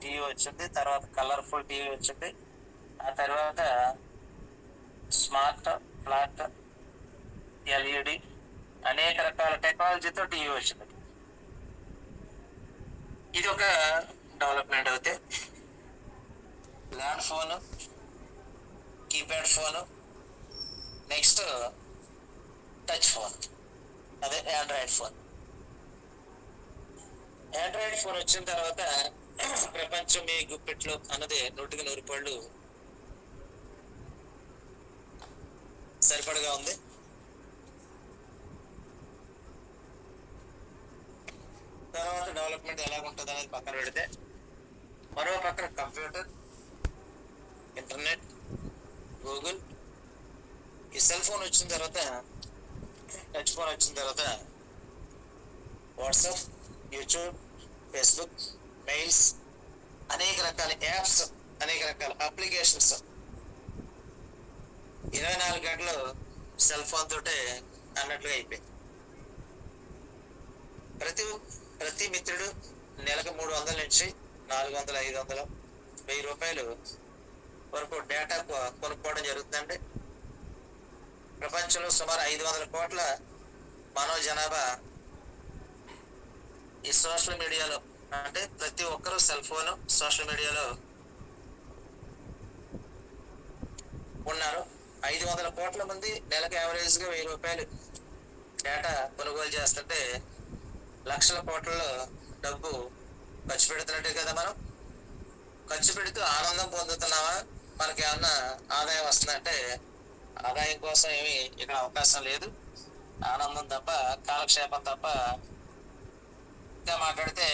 TV వచ్చింది, తర్వాత colourful TV వచ్చింది, ఆ తర్వాత స్మార్ట్, ఫ్లాట్, ఎల్ఈడి అనేక రకాల టెక్నాలజీతో టీవీ వచ్చింది. ఇది ఒక డెవలప్మెంట్. అయితే land phone, keypad phone, next touch phone, అదే ఆండ్రాయిడ్ ఫోన్. ఆండ్రాయిడ్ ఫోన్ వచ్చిన తర్వాత ప్రపంచం మీ గుప్పెట్లో అన్నది 100% సరిపడగా ఉంది. తర్వాత డెవలప్మెంట్ ఎలాగుంటుంది అనేది పక్కన పెడితే, మరో పక్కన కంప్యూటర్, ఇంటర్నెట్, గూగుల్, ఈ సెల్ ఫోన్ వచ్చిన తర్వాత, టచ్ ఫోన్ వచ్చిన తర్వాత వాట్సాప్, యూట్యూబ్, ఫేస్బుక్, మెయిల్స్, అనేక రకాల యాప్స్, అనేక రకాల అప్లికేషన్స్ 24 గంటలు సెల్ ఫోన్ తోటే అన్నట్లుగా అయిపోయింది. ప్రతి మిత్రుడు నెలకు 300 నుంచి 400, 500, 1000 రూపాయలు వరకు డేటా కొనుక్కోవడం జరుగుతుందండి. ప్రపంచంలో సుమారు 500 కోట్ల మానవ జనాభా ఈ సోషల్ మీడియాలో, అంటే ప్రతి ఒక్కరూ సెల్ ఫోన్, సోషల్ మీడియాలో ఉన్నారు. 500 కోట్ల మంది నెలకు యావరేజ్గా 1000 రూపాయలు డేటా కొనుగోలు చేస్తుంటే లక్షల కోట్లలో డబ్బు ఖర్చు పెడుతున్నట్టే కదా. మనం ఖర్చు పెడుతూ ఆనందం పొందుతున్నామా? మనకి ఏమన్నా ఆదాయం వస్తుందంటే ఆదాయం కోసం ఏమి ఇక్కడ అవకాశం లేదు. ఆనందం తప్ప, కాలక్షేపం తప్ప. ఇంకా మాట్లాడితే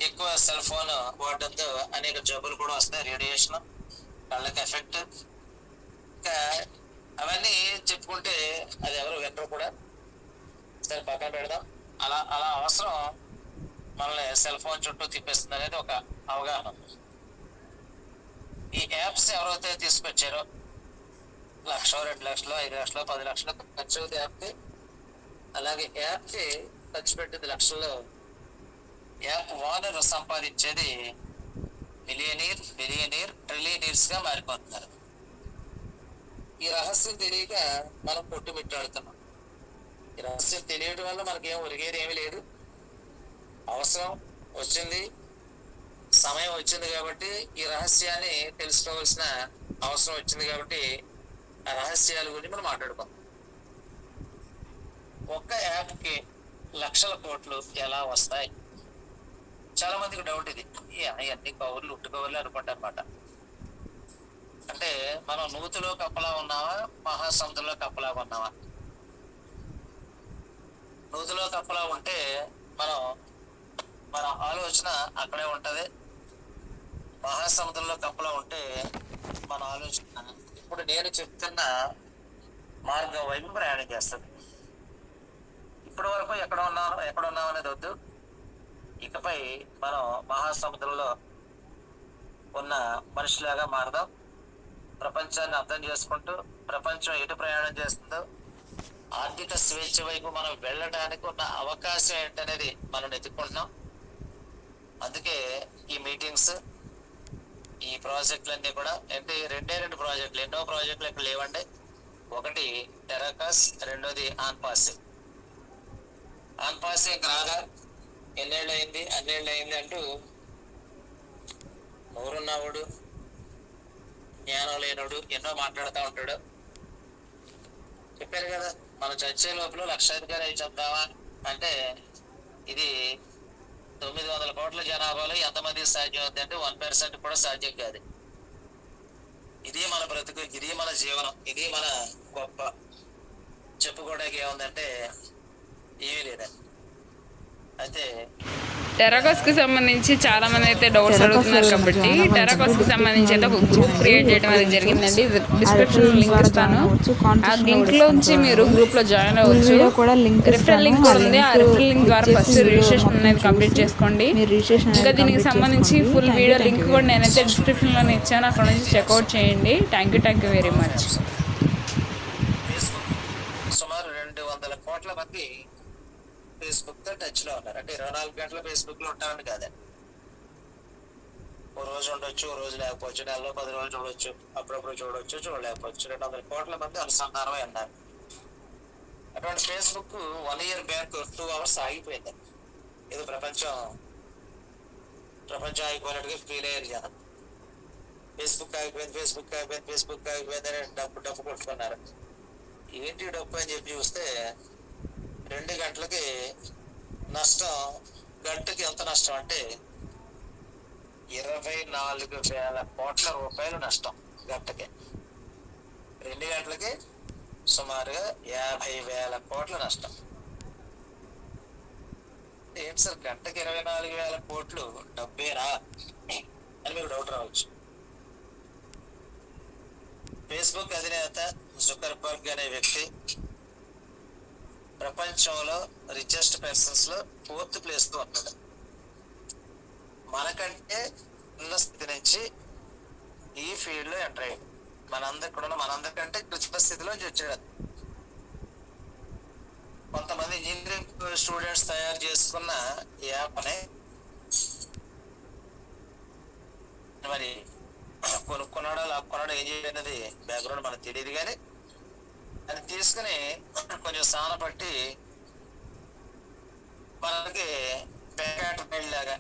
ఎక్కువ సెల్ ఫోన్ వాడడంతో అనేక జబ్బులు కూడా వస్తాయి. రేడియేషన్, కళ్ళకి ఎఫెక్ట్, ఇంకా అవన్నీ చెప్పుకుంటే అది ఎవరు వినరు కూడా. సరే పక్కన పెడదాం. అలా అవసరం మనల్ని సెల్ ఫోన్ చుట్టూ తిప్పేస్తుంది అనేది ఒక అవగాహన. ఈ యాప్స్ ఎవరైతే తీసుకొచ్చారో 1,00,000, 2,00,000, 5,00,000, 10 లక్షలు ఖర్చు అవుతుంది యాప్కి. అలాగే యాప్కి ఖర్చు పెట్టేది లక్షల్లో. యాప్ ఓనర్ సంపాదించేది బిలియనీర్, ట్రిలియనీర్స్గా మారిపోతున్నారు. ఈ రహస్యం తెలియక మనం కొట్టుమిట్టాడుతున్నాం. ఈ రహస్యం తెలియడం వల్ల మనకేం ఒరిగేది ఏమీ లేదు. అవసరం వచ్చింది, సమయం వచ్చింది కాబట్టి ఈ రహస్యాన్ని తెలుసుకోవాల్సిన అవసరం వచ్చింది కాబట్టి ఆ రహస్యాల గురించి మనం మాట్లాడుకుందాం. ఒక్క యాప్కి లక్షల కోట్లు ఎలా వస్తాయి? చాలా మందికి డౌట్ ఇది. అన్ని కవర్లు ఉట్టుకవర్లు అనుకుంటారు అనమాట. అంటే మనం నూతిలో కప్పలా ఉన్నావా, మహాసముద్రంలో కప్పలా ఉన్నావా? నూతిలో కప్పలా ఉంటే మన ఆలోచన అక్కడే ఉంటది. మహాసముద్రంలో కప్పలా ఉంటే మన ఆలోచన ఇప్పుడు నేను చెప్తున్న మార్గం వైపు ప్రయాణం చేస్తుంది. ఇప్పటి వరకు ఎక్కడ ఉన్నాం అనేది వద్దు. ఇకపై మనం మహాసముద్రంలో ఉన్న మనిషిలాగా మారదాం. ప్రపంచాన్ని అర్థం చేసుకుంటూ ప్రపంచం ఎటు ప్రయాణం చేస్తుందో, ఆర్థిక స్వేచ్ఛ వైపు మనం వెళ్ళడానికి ఉన్న అవకాశం ఏంటనేది మనం ఎత్తుకుంటున్నాం. అందుకే ఈ మీటింగ్స్, ఈ ప్రాజెక్టులన్నీ కూడా అంటే 2 ప్రాజెక్టులు, ఎన్నో ప్రాజెక్టులు ఇక్కడ లేవండి. ఒకటి టెరాకాస్, రెండోది ఆన్పాసింగ్. ఆన్పాసింగ్ రాగా ఎన్నేళ్ళు అయింది అంటూ నోరున్నవాడు, జ్ఞానం లేనుడు ఎన్నో మాట్లాడుతూ ఉంటాడు. చెప్పారు కదా, మనం చచ్చే లోపల లక్షాధికారి అయి చెప్తామా అంటే ఇది 900 కోట్ల జనాభాలో ఎంతమందికి సాధ్యం అవుతుంది అంటే 1% కూడా సాధ్యం కాదు. ఇది మన బ్రతుకు, ఇది మన జీవనం, ఇది మన గొప్ప. చెప్పుకోవడానికి ఏముందంటే ఏమీ లేదండి. అయితే టెరాకాస్ కి సంబంధించి చాలా మంది అయితే డౌట్స్ అడుగుతున్నారు కాబట్టి టెరాకాస్ కి సంబంధించి అయితే ఒక గ్రూప్ క్రియేట్ చేయడం అనేది జరిగిందండి. డిస్క్రిప్షన్ లింక్ ఇస్తాను. ఆ లింక్ లోంచి మీరు గ్రూప్ లో జాయిన్ అవ్వచ్చు. రిఫరల్ లింక్ కూడా ఉంది. ఆ రిఫరల్ లింక్ ద్వారా ఫస్ట్ రిజిస్ట్రేషన్ అనేది కంప్లీట్ చేసుకోండి. ఇంకా దీనికి సంబంధించి ఫుల్ వీడియో లింక్ కూడా నేనైతే డిస్క్రిప్షన్ లోనే ఇచ్చాను. అక్కడ నుంచి చెక్అవుట్ చేయండి. Thank you very much. సుమారు 200 కోట్ల మంది ఫేస్బుక్ తో టచ్ లో ఉన్నారు. అంటే 24 గంటల ఫేస్బుక్ లో ఉంటామని కాదండి. రోజు ఉండొచ్చు, ఓ రోజు లేకపోవచ్చు, నెలలో 10 రోజులు చూడొచ్చు, అప్పుడప్పుడు చూడొచ్చు, చూడలేకపోవచ్చు. 200 కోట్ల మంది అనుసంధానమై అన్నారు. అటువంటి ఫేస్బుక్ 1 year బ్యాక్ 2 hours ఆగిపోయింది. ఏదో ప్రపంచం ఆగిపోయినట్టుగా ఫీల్ అయ్యారు జనం. ఫేస్బుక్ ఆగిపోయింది అని డబ్బు కొట్టుకున్నారు. ఏంటి డబ్బు అని చెప్పి చూస్తే 2 గంటలకి నష్టం, గంటకి ఎంత నష్టం అంటే 24,000 కోట్ల రూపాయలు నష్టం గంటకి. 2 గంటలకి సుమారుగా 50,000 కోట్ల నష్టం. ఏంటి సార్, గంటకి 24,000 కోట్లు డబ్బేనా అని మీకు డౌట్ రావచ్చు. ఫేస్బుక్ అధినేత జుకర్బర్గ్ అనే వ్యక్తి ప్రపంచంలో రిచెస్ట్ పర్సన్స్ లో 4th ప్లేస్ లో ఉన్నాడు. మనకంటే ఉన్న స్థితి నుంచి ఈ ఫీల్డ్ లో ఎంటర్ అయ్యాడు. మనందరికంటే క్లిష్ట స్థితిలో వచ్చాడు. కొంతమంది ఇంజనీరింగ్ స్టూడెంట్స్ తయారు చేసుకున్న యాప్ ని మరి కొనుక్కున్నాడో లాక్కున్నాడో ఏం చేయలేదు బ్యాక్గ్రౌండ్ మనకు తెలియదు, కానీ అది తీసుకుని కొంచెం సాన పట్టి మనకి ప్యాకెట్ రైడ్ లాగా,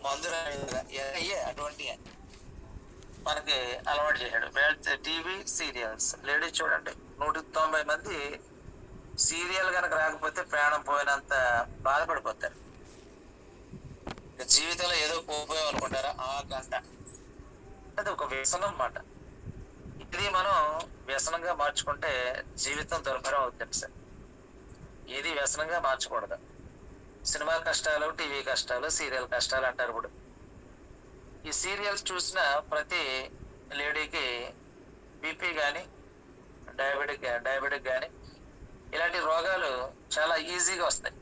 మందు రైడ్ లాగా అటువంటి మనకి అలవాటు చేశాడు. టీవీ సీరియల్స్ లేడీస్ చూడండి, 190 మంది సీరియల్ కనుక రాకపోతే ప్రాణం పోయినంత బాధపడిపోతారు. జీవితంలో ఏదో కోల్పోయాం అనుకుంటారా, ఆ గంట అది ఒక వ్యసనం అన్నమాట. ఇది మనం వ్యసనంగా మార్చుకుంటే జీవితం దుర్భరం అవుతుంది సార్. ఏది వ్యసనంగా మార్చకూడదు. సినిమా కష్టాలు, టీవీ కష్టాలు, సీరియల్ కష్టాలు అంటారు. ఇప్పుడు ఈ సీరియల్స్ చూసిన ప్రతి లేడీకి బీపీ కానీ డయాబెటిక్ కానీ ఇలాంటి రోగాలు చాలా ఈజీగా వస్తాయి.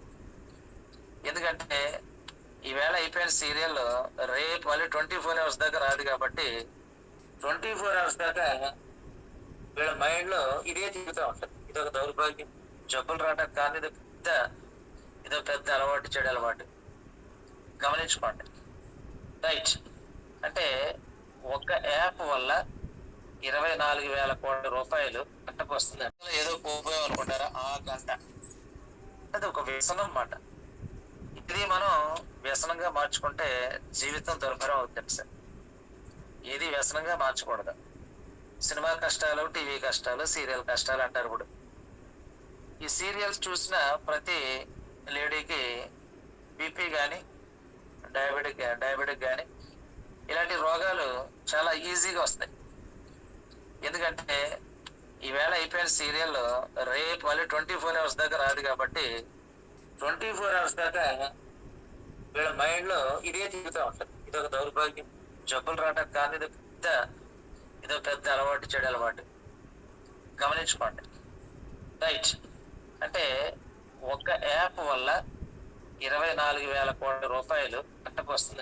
ఎందుకంటే ఈవేళ అయిపోయిన సీరియల్ రేపు మళ్ళీ 24 hours దాకా రాదు. కాబట్టి 24 hours దాకా వీళ్ళ మైండ్ లో ఇదే తిరుగుతూ ఉంటుంది. ఇదొక దౌర్భాగ్యం. జబ్బులు రావడానికి కానీ ఇదో పెద్ద అలవాటు, చెడు అలవాటు. గమనించుకోండి. రైట్. అంటే ఒక యాప్ వల్ల 24,000 కోట్ల రూపాయలు గంటకు వస్తుంది. ఏదో కోల్పోయాం అనుకుంటారా, ఆ గంట అది ఒక వ్యసనం అన్నమాట. ఇది మనం వ్యసనంగా మార్చుకుంటే జీవితం దుర్భరం అవుతుంది సార్. ఏది వ్యసనంగా మార్చకూడదు. సినిమా కష్టాలు, టీవీ కష్టాలు, సీరియల్ కష్టాలు అంటారు. ఇప్పుడు ఈ సీరియల్స్ చూసిన ప్రతి లేడీకి బీపీ కానీ డయాబెటిక్ కానీ ఇలాంటి రోగాలు చాలా ఈజీగా వస్తాయి. ఎందుకంటే ఈవేళ అయిపోయిన సీరియల్ రేపు మళ్ళీ 24 hours దాకా రాదు. కాబట్టి 24 hours దాకా వీళ్ళ మైండ్ లో ఇదే తిరుగుతూ ఉంటుంది. ఇదొక దౌర్భాగ్యం. జబ్బులు రావడానికి కానీ ఇదో పెద్ద అలవాటు, చెడు అలవాటు. గమనించుకోండి. రైట్. అంటే ఒక యాప్ వల్ల 24,000 కోట్ల రూపాయలు గంటకు వస్తుంది.